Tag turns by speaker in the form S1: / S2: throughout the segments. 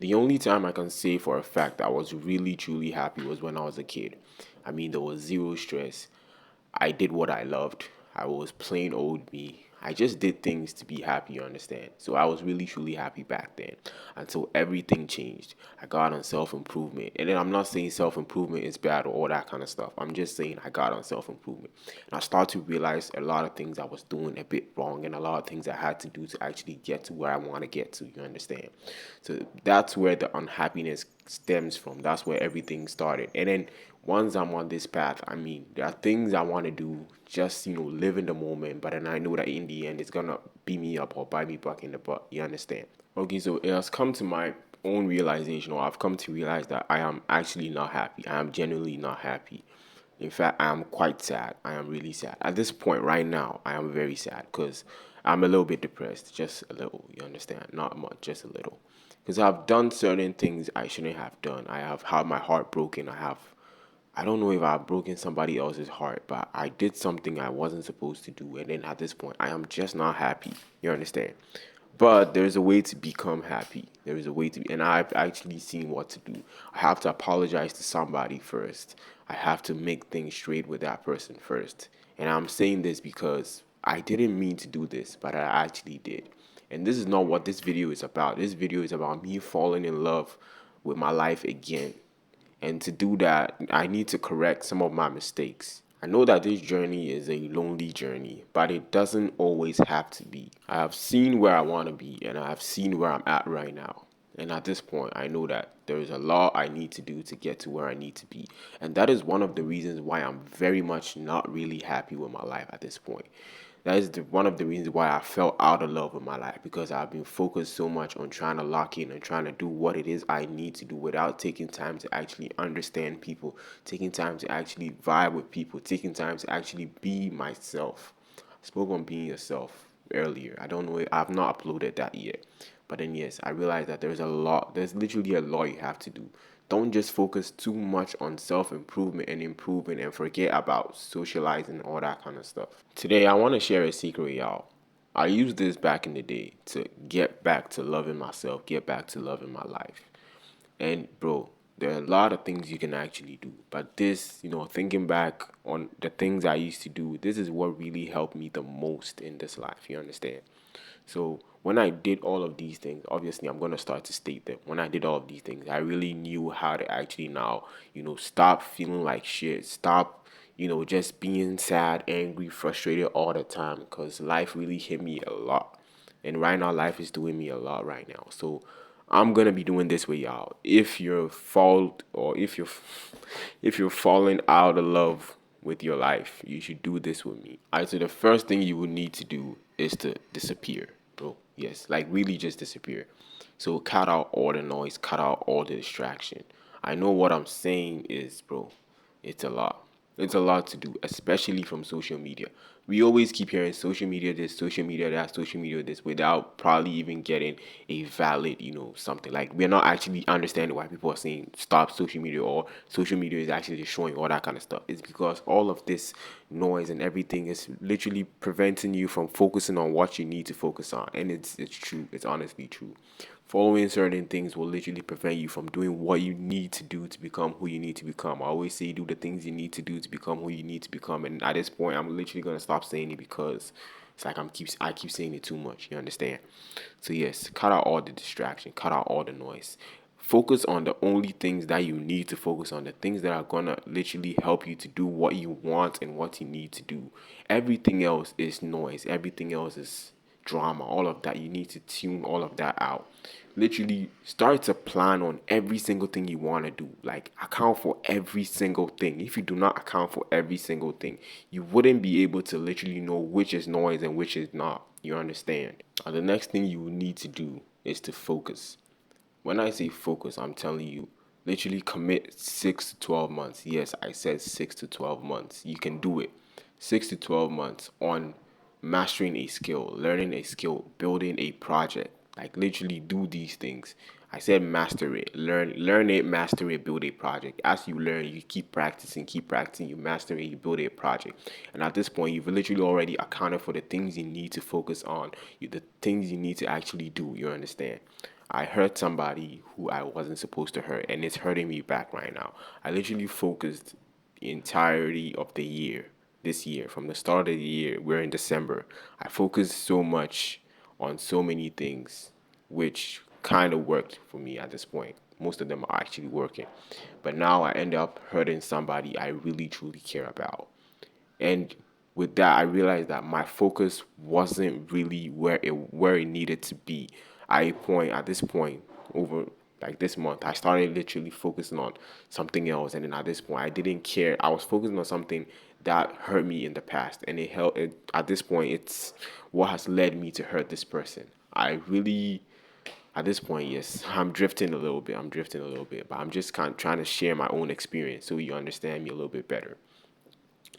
S1: The only time I can say for a fact I was really truly happy was when I was a kid. I mean, there was zero stress. I did what I loved. I was plain old me. I just did things to be happy, you understand? So I was really truly happy back then until everything changed. I got on self improvement. And then I'm not saying self improvement is bad or all that kind of stuff. I'm just saying I got on self improvement. And I started to realize a lot of things I was doing a bit wrong and a lot of things I had to do to actually get to where I want to get to, you understand? So that's where the unhappiness stems from. That's where everything started. And then once I'm on this path, I mean, there are things I want to do, just, live in the moment. But then I know that in the end, it's going to beat me up or bite me back in the butt. You understand? Okay, so it has come to my own realization, or I've come to realize that I am actually not happy. I am genuinely not happy. In fact, I am quite sad. I am really sad. At this point right now, I am very sad because I'm a little bit depressed. Just a little, you understand? Not much, just a little. Because I've done certain things I shouldn't have done. I have had my heart broken. I don't know if I've broken somebody else's heart, but I did something I wasn't supposed to do. And then at this point, I am just not happy. You understand? But there's a way to become happy. There is a way to be, and I've actually seen what to do. I have to apologize to somebody first. I have to make things straight with that person first. And I'm saying this because I didn't mean to do this, but I actually did. And this is not what this video is about. This video is about me falling in love with my life again. And to do that, I need to correct some of my mistakes. I know that this journey is a lonely journey, but it doesn't always have to be. I have seen where I want to be, and I have seen where I'm at right now. And at this point, I know that there is a lot I need to do to get to where I need to be. And that is one of the reasons why I'm very much not really happy with my life at this point. That is one of the reasons why I fell out of love with my life, because I've been focused so much on trying to lock in and trying to do what it is I need to do without taking time to actually understand people, taking time to actually vibe with people, taking time to actually be myself. I spoke on being yourself earlier. I don't know, I've not uploaded that yet. But then, yes, I realize that there's literally a lot you have to do. Don't just focus too much on self improvement and improving and forget about socializing and all that kind of stuff. Today, I want to share a secret, y'all. I used this back in the day to get back to loving myself, get back to loving my life. And bro, there are a lot of things you can actually do. But this, thinking back on the things I used to do, this is what really helped me the most in this life. You understand? So when I did all of these things, obviously I'm gonna start to state that when I did all of these things, I really knew how to actually now, stop feeling like shit, stop, just being sad, angry, frustrated all the time, because life really hit me a lot. And right now, life is doing me a lot right now. So I'm gonna be doing this with y'all. If you're fault or if you're falling out of love with your life, you should do this with me. Alright, so the first thing you would need to do is to disappear, bro. Yes, like really just disappear. So cut out all the noise, cut out all the distraction. I know what I'm saying is, bro, it's a lot. It's a lot to do, especially from social media. We always keep hearing social media this, social media that, social media this, without probably even getting a valid, something. Like, we're not actually understanding why people are saying stop social media or social media is actually destroying all that kind of stuff. It's because all of this noise and everything is literally preventing you from focusing on what you need to focus on. And it's true. It's honestly true. Following certain things will literally prevent you from doing what you need to do to become who you need to become. I always say do the things you need to do to become who you need to become. And at this point, I'm literally gonna stop saying it because it's like I keep saying it too much. You understand? So yes, cut out all the distraction, cut out all the noise. Focus on the only things that you need to focus on, the things that are gonna literally help you to do what you want and what you need to do. Everything else is noise. Everything else is drama, all of that. You need to tune all of that out. Literally start to plan on every single thing you want to do. Like, account for every single thing. If you do not account for every single thing, you wouldn't be able to literally know which is noise and which is not. You understand? The next thing you need to do is to focus. When I say focus, I'm telling you, literally commit 6 to 12 months. Yes, I said 6 to 12 months. You can do it. 6 to 12 months on mastering a skill, learning a skill, building a project. Like, literally do these things. I said master it, learn it, master it, build a project. As you learn, you keep practicing, you master it, you build a project. And at this point, you've literally already accounted for the things you need to focus on, the things you need to actually do. You understand? I hurt somebody who I wasn't supposed to hurt, and it's hurting me back right now. I literally focused the entirety of the year, this year, from the start of the year, we're in December. I focused so much on so many things, which kind of worked for me at this point. Most of them are actually working. But now I end up hurting somebody I really truly care about. And with that, I realized that my focus wasn't really where it needed to be. At this point over like this month, I started literally focusing on something else, and then at this point, I didn't care. I was focusing on something that hurt me in the past, and at this point, it's what has led me to hurt this person. I really at this point, yes, I'm drifting a little bit. But I'm just kind of trying to share my own experience so you understand me a little bit better.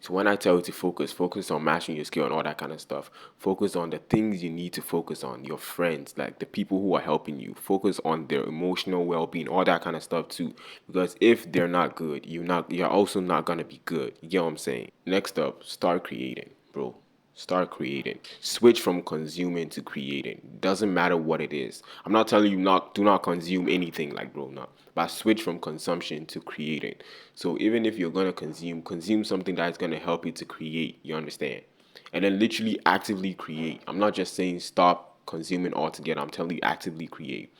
S1: So when I tell you to focus on mastering your skill and all that kind of stuff. Focus on the things you need to focus on. Your friends, like the people who are helping you. Focus on their emotional well-being, all that kind of stuff too. Because if they're not good, you're also not gonna be good. You get what I'm saying? Next up, start creating, bro. Start creating. Switch from consuming to creating. Doesn't matter what it is. I'm not telling you not do not consume anything like bro, not. But switch from consumption to creating. So even if you're gonna consume something that's gonna help you to create. You understand? And then literally actively create. I'm not just saying stop consuming altogether. I'm telling you actively create.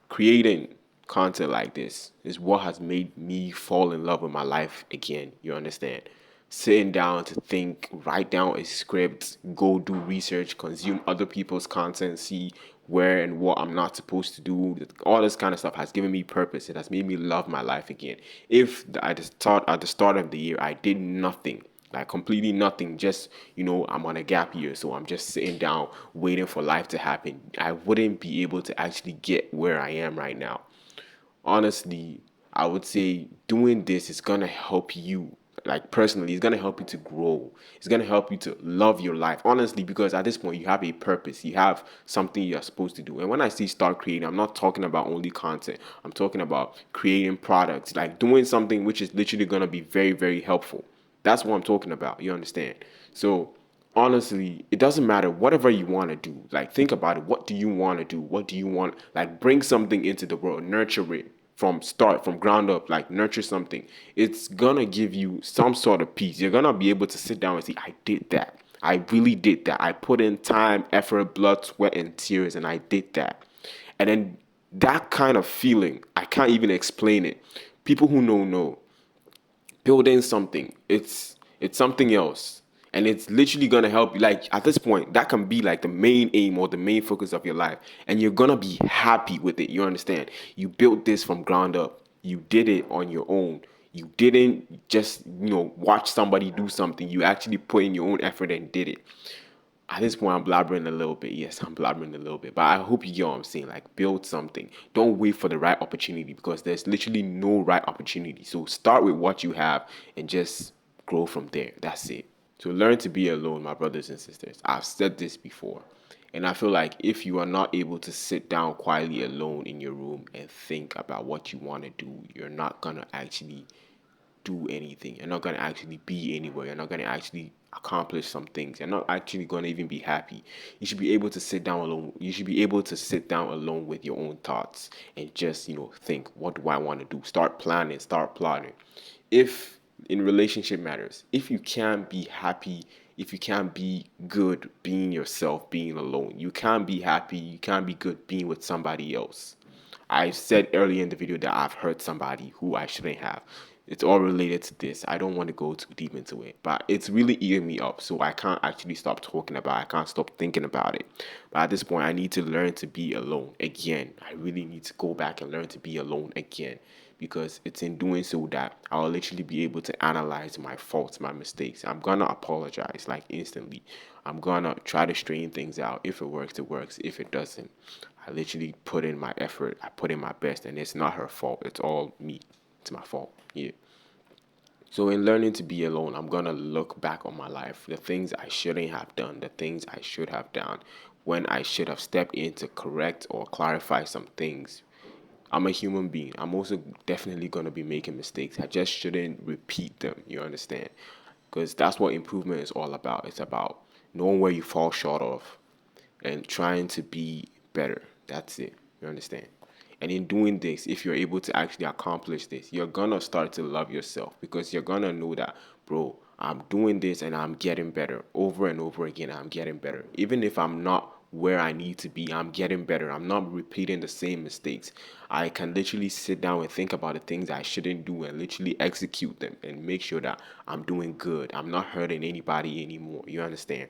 S1: Creating content like this is what has made me fall in love with my life again. You understand? Sitting down to think, write down a script, go do research, consume other people's content, see where and what I'm not supposed to do. All this kind of stuff has given me purpose. It has made me love my life again. If at the start of the year I did nothing, like completely nothing, just I'm on a gap year, so I'm just sitting down waiting for life to happen, I wouldn't be able to actually get where I am right now. Honestly, I would say doing this is gonna help you. Like personally, it's gonna help you to grow. It's gonna help you to love your life. Honestly, because at this point you have a purpose. You have something you're supposed to do. And when I say start creating, I'm not talking about only content. I'm talking about creating products, like doing something which is literally gonna be very, very helpful. That's what I'm talking about. You understand? So honestly, it doesn't matter whatever you want to do. Like think about it. What do you want to do? What do you want? Like bring something into the world, nurture it from ground up. Like nurture something. It's gonna give you some sort of peace. You're gonna be able to sit down and say, I did that. I really did that. I put in time, effort, blood, sweat, and tears, and I did that. And then that kind of feeling, I can't even explain it. People who know building something. It's something else. And it's literally gonna help you. Like at this point, that can be like the main aim or the main focus of your life. And you're gonna be happy with it. You understand? You built this from ground up. You did it on your own. You didn't just, watch somebody do something. You actually put in your own effort and did it. At this point, I'm blabbering a little bit. Yes, I'm blabbering a little bit. But I hope you get what I'm saying. Like, build something. Don't wait for the right opportunity because there's literally no right opportunity. So start with what you have and just grow from there. That's it. So learn to be alone, my brothers and sisters. I've said this before. And I feel like if you are not able to sit down quietly alone in your room and think about what you want to do, you're not going to actually do anything. You're not gonna actually be anywhere. You're not gonna actually accomplish some things. You're not actually gonna even be happy. You should be able to sit down alone. You should be able to sit down alone with your own thoughts and just think, what do I want to do? Start planning. Start plotting. If in relationship matters, if you can't be happy, if you can't be good being yourself, being alone, you can't be happy. You can't be good being with somebody else. I said earlier in the video that I've hurt somebody who I shouldn't have. It's all related to this. I don't want to go too deep into it, but it's really eating me up. So I can't actually stop talking about it. I can't stop thinking about it. But at this point, I need to learn to be alone again. I really need to go back and learn to be alone again because it's in doing so that I'll literally be able to analyze my faults, my mistakes. I'm gonna apologize like instantly. I'm gonna try to straighten things out. If it works, it works. If it doesn't, I literally put in my effort. I put in my best, and it's not her fault. It's all me. It's my fault. Yeah. So in learning to be alone, I'm gonna look back on my life, the things I shouldn't have done, the things I should have done, when I should have stepped in to correct or clarify some things. I'm a human being. I'm also definitely gonna be making mistakes. I just shouldn't repeat them. You understand? Because that's what improvement is all about. It's about knowing where you fall short of and trying to be better. That's it. You understand? And in doing this, if you're able to actually accomplish this, you're gonna start to love yourself because you're gonna know that, bro, I'm doing this and I'm getting better over and over again. I'm getting better. Even if I'm not where I need to be, I'm getting better. I'm not repeating the same mistakes. I can literally sit down and think about the things I shouldn't do and literally execute them and make sure that I'm doing good. I'm not hurting anybody anymore. You understand?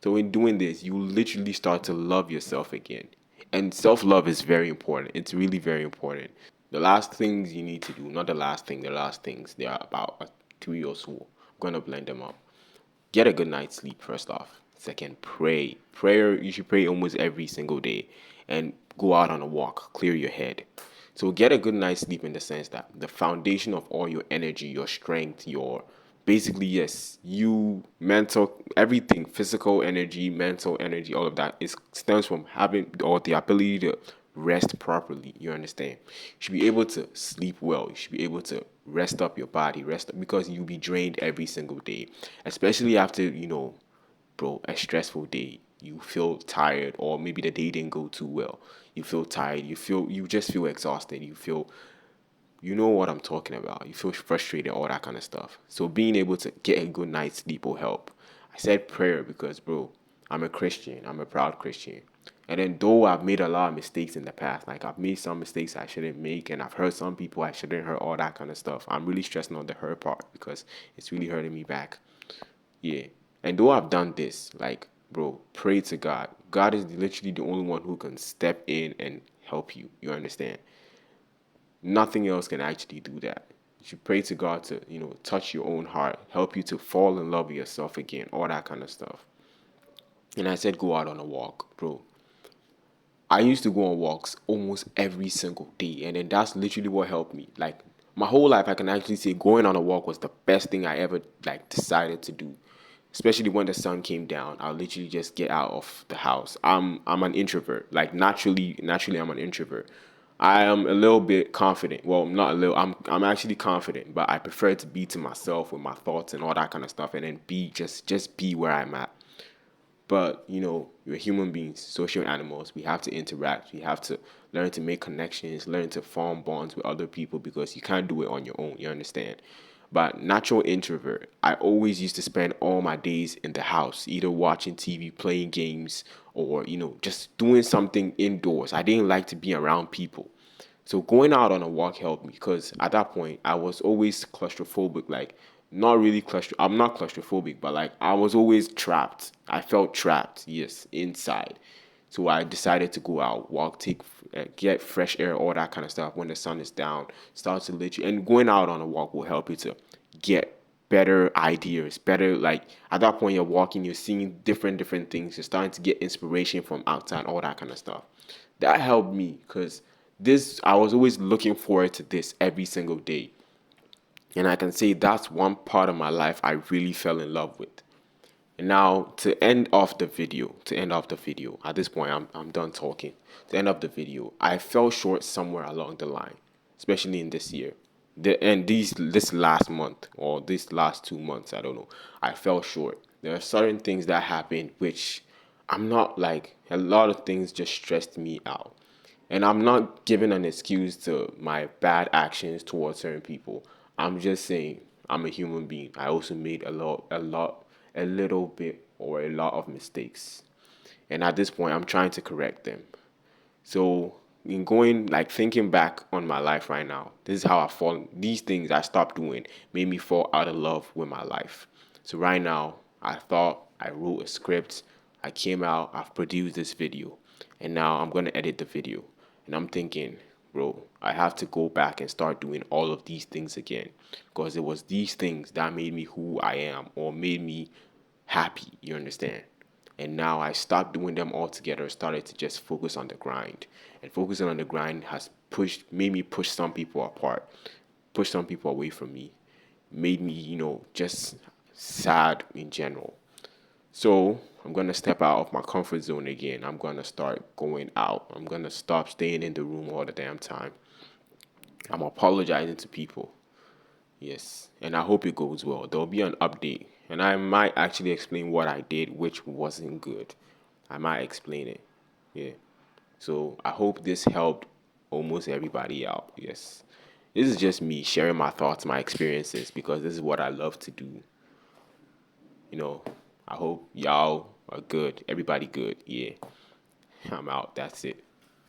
S1: So in doing this, you literally start to love yourself again. And self love is very important. It's really very important. The last things you need to do, not the last thing, the last things, there are about three or so. I'm gonna blend them up. Get a good night's sleep, first off. Second, pray. Prayer, you should pray almost every single day. And go out on a walk, clear your head. So get a good night's sleep in the sense that the foundation of all your energy, your strength, your basically, yes, you mental everything, physical energy, mental energy, all of that is stems from having or the ability to rest properly. You understand? You should be able to sleep well. You should be able to rest up your body, rest up because you'll be drained every single day, especially after bro, a stressful day. You feel tired, or maybe the day didn't go too well. You feel tired. You just feel exhausted. You know what I'm talking about. You feel frustrated, all that kind of stuff. So being able to get a good night's sleep will help. I said prayer because, bro, I'm a Christian. I'm a proud Christian. And then though I've made a lot of mistakes in the past, like I've made some mistakes I shouldn't make, and I've hurt some people I shouldn't hurt, all that kind of stuff. I'm really stressing on the hurt part because it's really hurting me back. Yeah. And though I've done this, like, bro, pray to God. God is literally the only one who can step in and help you. You understand? Nothing else can actually do that. You should pray to God to, touch your own heart, help you to fall in love with yourself again, all that kind of stuff. And I said, go out on a walk, bro. I used to go on walks almost every single day, and then that's literally what helped me. Like my whole life, I can actually say going on a walk was the best thing I ever like decided to do. Especially when the sun came down, I'll literally just get out of the house. I'm an introvert. Like naturally, I'm an introvert. I am a little bit confident. Well, not a little. I'm actually confident, but I prefer to be to myself with my thoughts and all that kind of stuff, and then be just be where I'm at. But we're human beings, social animals. We have to interact. We have to learn to make connections, learn to form bonds with other people because you can't do it on your own. You understand? But natural introvert, I always used to spend all my days in the house, either watching TV, playing games, or just doing something indoors. I didn't like to be around people. So going out on a walk helped me because at that point I was always claustrophobic. Like not really I'm not claustrophobic, but like I was always trapped. I felt trapped, yes, inside. So I decided to go out, walk, get fresh air, all that kind of stuff. When the sun is down, start to literally, and going out on a walk will help you to get better ideas, better like at that point you're walking, you're seeing different things, you're starting to get inspiration from outside, all that kind of stuff. That helped me because this I was always looking forward to this every single day. And I can say that's one part of my life I really fell in love with. And now to end off the video, at this point I'm done talking. To end off the video, I fell short somewhere along the line, especially in this year. This last month or this last 2 months, I don't know. I fell short. There are certain things that happened which I'm not like a lot of things just stressed me out. And I'm not giving an excuse to my bad actions towards certain people. I'm just saying I'm a human being. I also made a little bit or a lot of mistakes. And at this point, I'm trying to correct them. So in going like thinking back on my life right now, this is how I fall. These things I stopped doing made me fall out of love with my life. So right now, I thought I wrote a script. I came out. I've produced this video, and now I'm gonna edit the video. And I'm thinking, bro, I have to go back and start doing all of these things again, because it was these things that made me who I am or made me happy. You understand? And now I stopped doing them altogether, started to just focus on the grind. And focusing on the grind has made me push some people apart, push some people away from me, made me, just sad in general. So I'm gonna step out of my comfort zone again. I'm gonna start going out. I'm gonna stop staying in the room all the damn time. I'm apologizing to people. Yes, and I hope it goes well. There'll be an update, and I might actually explain what I did, which wasn't good. I might explain it. Yeah. So I hope this helped almost everybody out. Yes. This is just me sharing my thoughts, my experiences, because this is what I love to do. You know, I hope y'all are good. Everybody good. Yeah. I'm out. That's it.